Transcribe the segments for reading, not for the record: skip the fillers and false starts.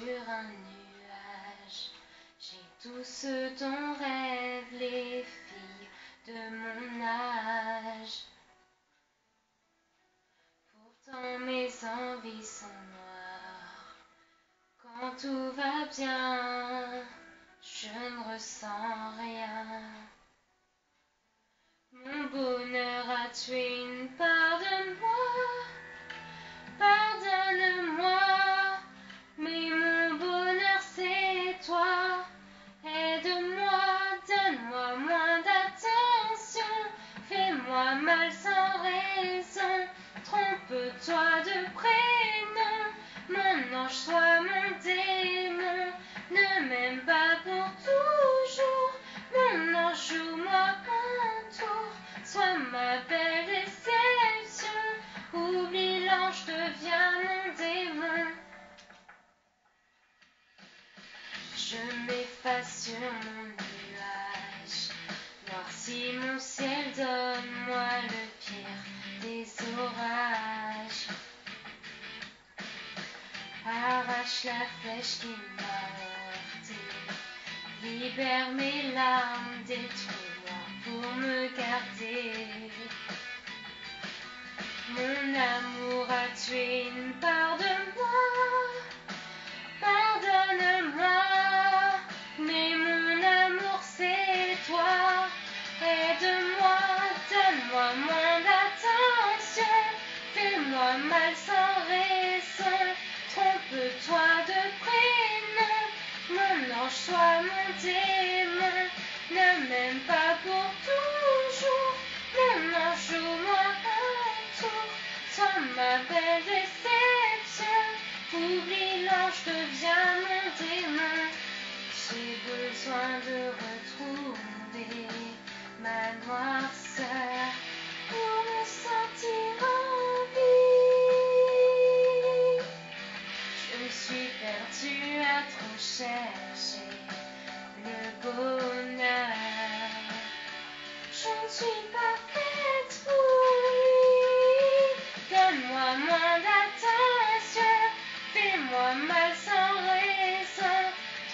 sur un nuage. J'ai tout ce dont rêvent les filles de mon âge. Pourtant mes envies sont noires. Quand tout va bien, je ne ressens rien. Mon bonheur a tué une part de moi. Pardonne-moi, mais mon bonheur c'est toi. Aide-moi, donne-moi moins d'attention. Fais-moi mal sans raison. Trompe-toi de prénom. Mon ange soit mon démon. Ne m'aime pas pour toujours. Mon ange, joue-moi un tour. Sois ma belle déception. Oublie l'ange, deviens mon démon. Je m'efface sur mon nuage. Noircis mon ciel, donne-moi le pire des orages. Arrache la flèche qui m'a heurté. Libère mes larmes, détruis-moi pour me garder. Mon amour a tué une part de moi. Pardonne-moi, mais mon amour c'est toi. Aide-moi, donne-moi moins d'attention. Fais-moi mal sans raison. Trompe-toi de prénom. Mon ange soit mon démon. Ne m'aime pas pour toujours. Mon ange, joue-moi un tour. Sois ma belle déception. Oublie l'ange, deviens mon démon. J'ai besoin de retrouver ma noirceur pour me sentir en vie. Je me suis perdue à trop chercher le bonheur. Je ne suis pas faite pour lui. Donne-moi moins d'attention. Fais-moi mal sans raison.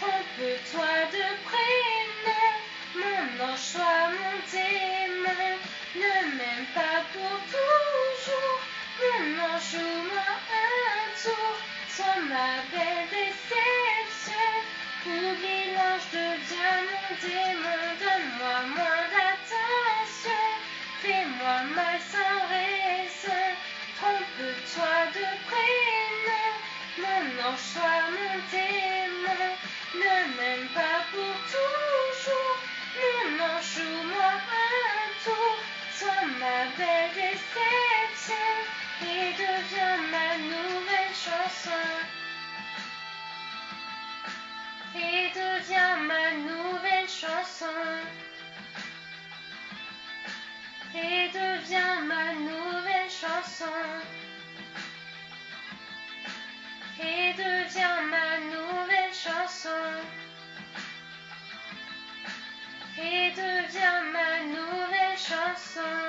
Trompe-toi de prénom. Mon ange soit mon démon. Ne m'aime pas pour toujours. Mon ange, joue-moi un tour. Sois ma belle déception. Oublie l'ange, deviens mon démon. Donne-moi moins d'attention. Fais-moi mal sans raison. Trompe-toi de prénom. Mon ange soit mon démon. Ne m'aime pas pour toujours. Mon ange, joue-moi un tour. Sois ma belle déception. Et deviens ma nouvelle chanson. Et deviens ma nouvelle chanson. Et deviens ma nouvelle chanson. Et deviens ma nouvelle chanson. Et deviens ma nouvelle chanson.